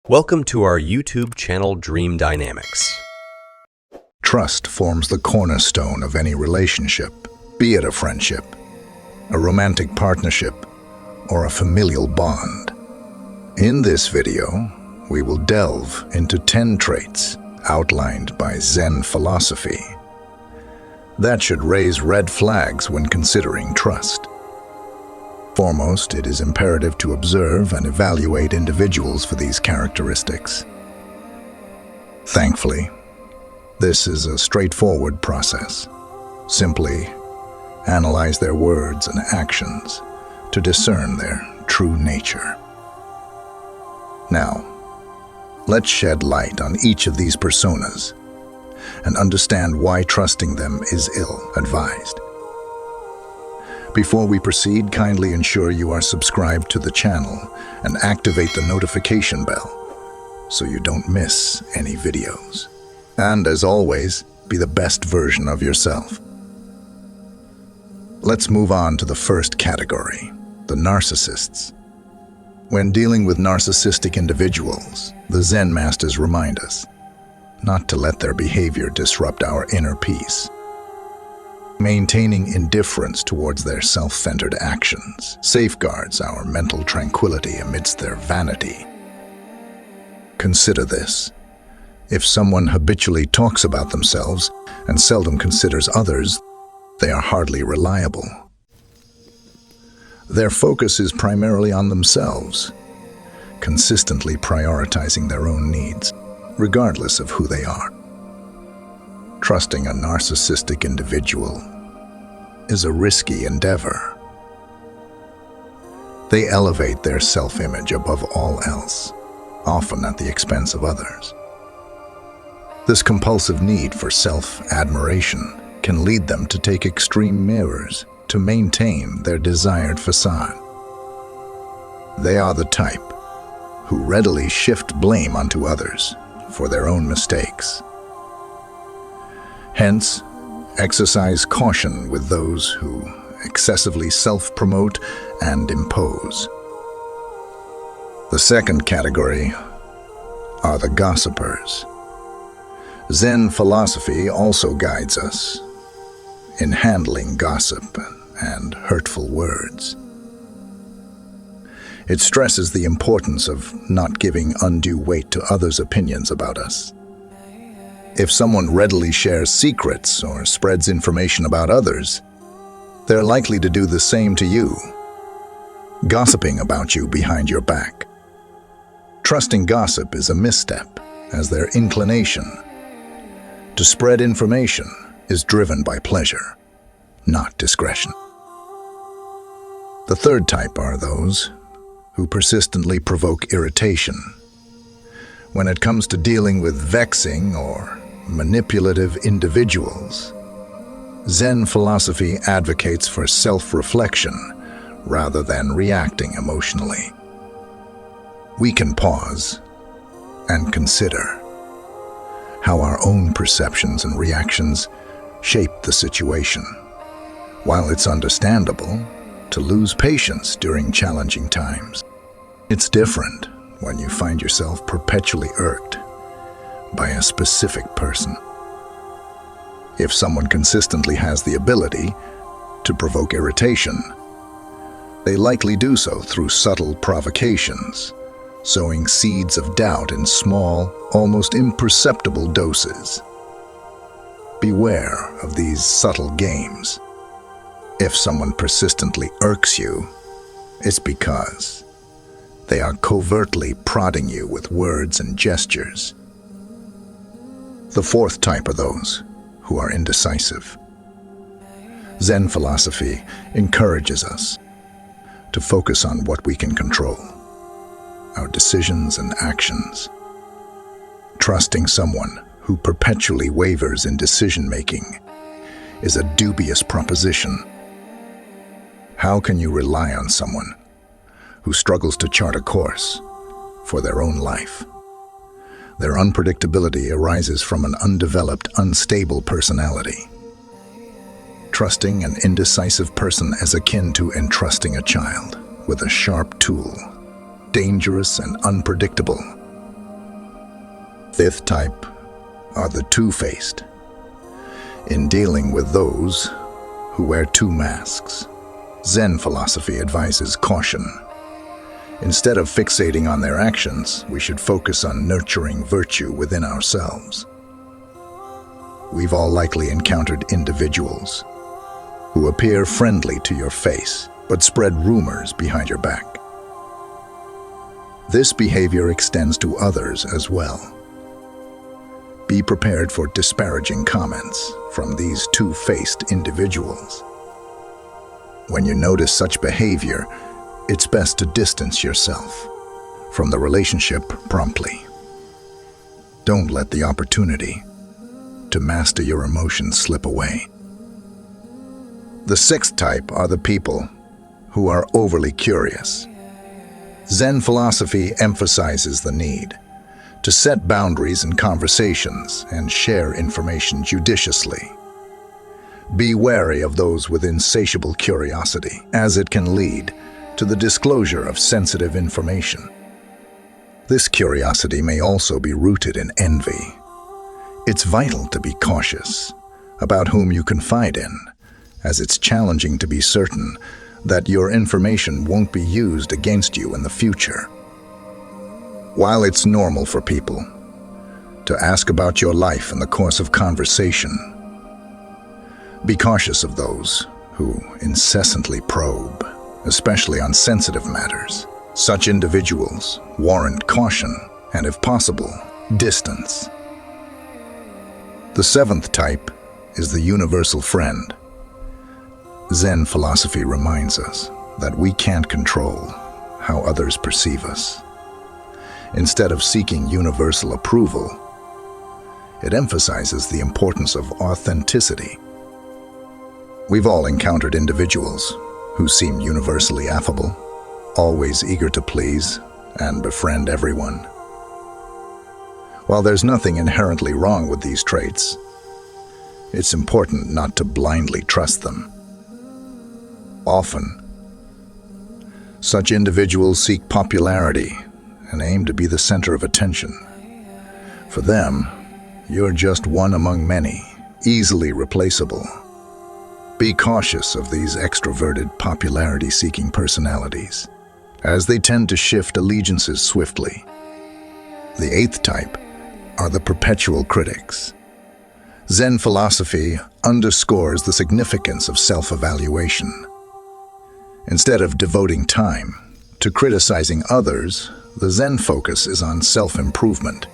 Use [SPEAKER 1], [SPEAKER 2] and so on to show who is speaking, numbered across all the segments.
[SPEAKER 1] Welcome to our YouTube channel Dream Dynamics.
[SPEAKER 2] Trust forms the cornerstone of any relationship, be it a friendship, a romantic partnership, or a familial bond. In this video, we will delve into 10 traits outlined by Zen philosophy that should raise red flags when considering trust. Foremost, it is imperative to observe and evaluate individuals for these characteristics. Thankfully, this is a straightforward process. Simply analyze their words and actions to discern their true nature. Now, let's shed light on each of these personas and understand why trusting them is ill-advised. Before we proceed, kindly ensure you are subscribed to the channel and activate the notification bell so you don't miss any videos. And as always, be the best version of yourself. Let's move on to the first category, the narcissists. When dealing with narcissistic individuals, the Zen masters remind us not to let their behavior disrupt our inner peace. Maintaining indifference towards their self-centered actions safeguards our mental tranquility amidst their vanity. Consider this. If someone habitually talks about themselves and seldom considers others, they are hardly reliable. Their focus is primarily on themselves, consistently prioritizing their own needs, regardless of who they are. Trusting a narcissistic individual is a risky endeavor. They elevate their self-image above all else, often at the expense of others. This compulsive need for self-admiration can lead them to take extreme measures to maintain their desired facade. They are the type who readily shift blame onto others for their own mistakes. Hence, exercise caution with those who excessively self-promote and impose. The second category are the gossipers. Zen philosophy also guides us in handling gossip and hurtful words. It stresses the importance of not giving undue weight to others' opinions about us. If someone readily shares secrets or spreads information about others, they're likely to do the same to you, gossiping about you behind your back. Trusting gossip is a misstep, as their inclination to spread information is driven by pleasure, not discretion. The third type are those who persistently provoke irritation. When it comes to dealing with vexing or manipulative individuals, Zen philosophy advocates for self-reflection rather than reacting emotionally. We can pause and consider how our own perceptions and reactions shape the situation. While it's understandable to lose patience during challenging times, it's different when you find yourself perpetually irked by a specific person. If someone consistently has the ability to provoke irritation, they likely do so through subtle provocations, sowing seeds of doubt in small, almost imperceptible doses. Beware of these subtle games. If someone persistently irks you, it's because they are covertly prodding you with words and gestures. The fourth type are those who are indecisive. Zen philosophy encourages us to focus on what we can control, our decisions and actions. Trusting someone who perpetually wavers in decision-making is a dubious proposition. How can you rely on someone who struggles to chart a course for their own life? Their unpredictability arises from an undeveloped, unstable personality. Trusting an indecisive person is akin to entrusting a child with a sharp tool, dangerous and unpredictable, fifth type are the two-faced. In dealing with those who wear two masks, Zen philosophy advises caution. Instead of fixating on their actions, we should focus on nurturing virtue within ourselves. We've all likely encountered individuals who appear friendly to your face, but spread rumors behind your back. This behavior extends to others as well. Be prepared for disparaging comments from these two-faced individuals. When you notice such behavior, it's best to distance yourself from the relationship promptly. Don't let the opportunity to master your emotions slip away. The sixth type are the people who are overly curious. Zen philosophy emphasizes the need to set boundaries in conversations and share information judiciously. Be wary of those with insatiable curiosity, as it can lead to the disclosure of sensitive information. This curiosity may also be rooted in envy. It's vital to be cautious about whom you confide in, as it's challenging to be certain that your information won't be used against you in the future. While it's normal for people to ask about your life in the course of conversation, be cautious of those who incessantly probe, especially on sensitive matters. Such individuals warrant caution and, if possible, distance. The seventh type is the universal friend. Zen philosophy reminds us that we can't control how others perceive us. Instead of seeking universal approval, it emphasizes the importance of authenticity. We've all encountered individuals who seem universally affable, always eager to please and befriend everyone. While there's nothing inherently wrong with these traits, it's important not to blindly trust them. Often, such individuals seek popularity and aim to be the center of attention. For them, you're just one among many, easily replaceable. Be cautious of these extroverted, popularity-seeking personalities, as they tend to shift allegiances swiftly. The eighth type are the perpetual critics. Zen philosophy underscores the significance of self-evaluation. Instead of devoting time to criticizing others, the Zen focus is on self-improvement.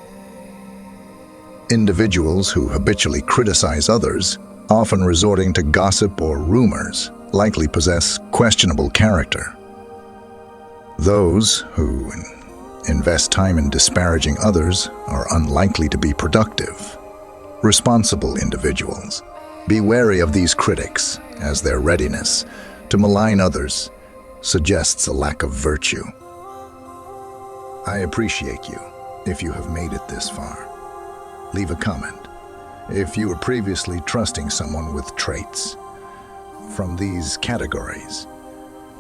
[SPEAKER 2] Individuals who habitually criticize others, often resorting to gossip or rumors, likely possess questionable character. Those who invest time in disparaging others are unlikely to be productive. Responsible individuals, be wary of these critics, as their readiness to malign others suggests a lack of virtue. I appreciate you if you have made it this far. Leave a comment if you were previously trusting someone with traits from these categories.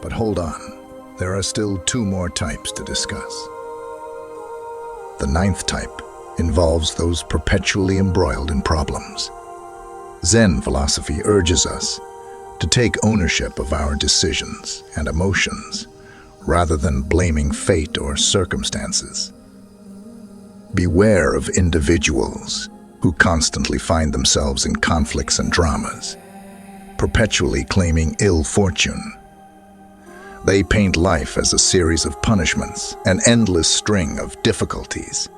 [SPEAKER 2] But hold on, there are still two more types to discuss. The ninth type involves those perpetually embroiled in problems. Zen philosophy urges us to take ownership of our decisions and emotions, rather than blaming fate or circumstances. Beware of individuals who constantly find themselves in conflicts and dramas, perpetually claiming ill fortune. They paint life as a series of punishments, an endless string of difficulties.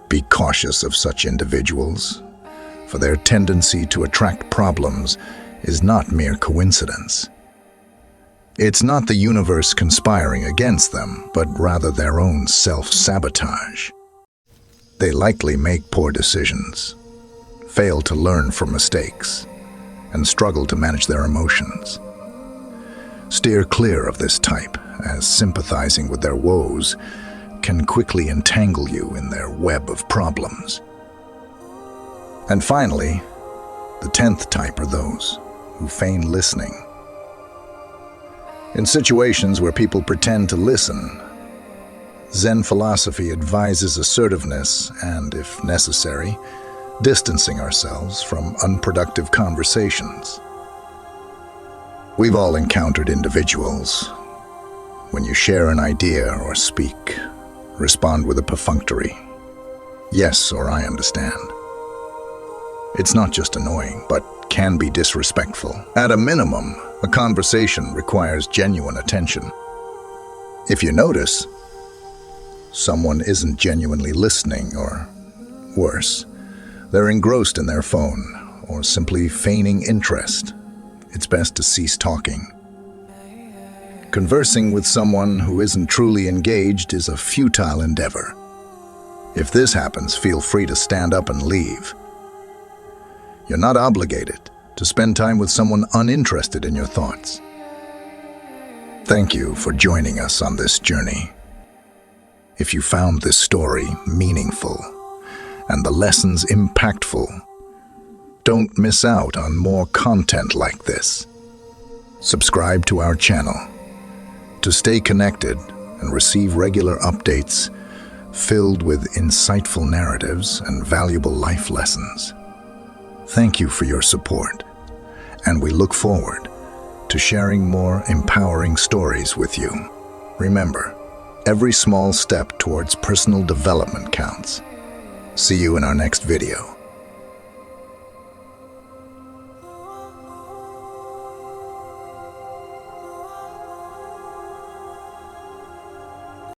[SPEAKER 2] Be cautious of such individuals, for their tendency to attract problems is not mere coincidence. It's not the universe conspiring against them, but rather their own self-sabotage. They likely make poor decisions, fail to learn from mistakes, and struggle to manage their emotions. Steer clear of this type, as sympathizing with their woes can quickly entangle you in their web of problems. And finally, the 10th type are those who feign listening. In situations where people pretend to listen, Zen philosophy advises assertiveness and, if necessary, distancing ourselves from unproductive conversations. We've all encountered individuals. When you share an idea or speak, respond with a perfunctory yes or I understand. It's not just annoying, but can be disrespectful. At a minimum, a conversation requires genuine attention. If you notice someone isn't genuinely listening, or worse, they're engrossed in their phone or simply feigning interest, it's best to cease talking. Conversing with someone who isn't truly engaged is a futile endeavor. If this happens, feel free to stand up and leave. You're not obligated to spend time with someone uninterested in your thoughts. Thank you for joining us on this journey. If you found this story meaningful and the lessons impactful, don't miss out on more content like this. Subscribe to our channel to stay connected and receive regular updates filled with insightful narratives and valuable life lessons. Thank you for your support, and we look forward to sharing more empowering stories with you. Remember, every small step towards personal development counts. See you in our next video.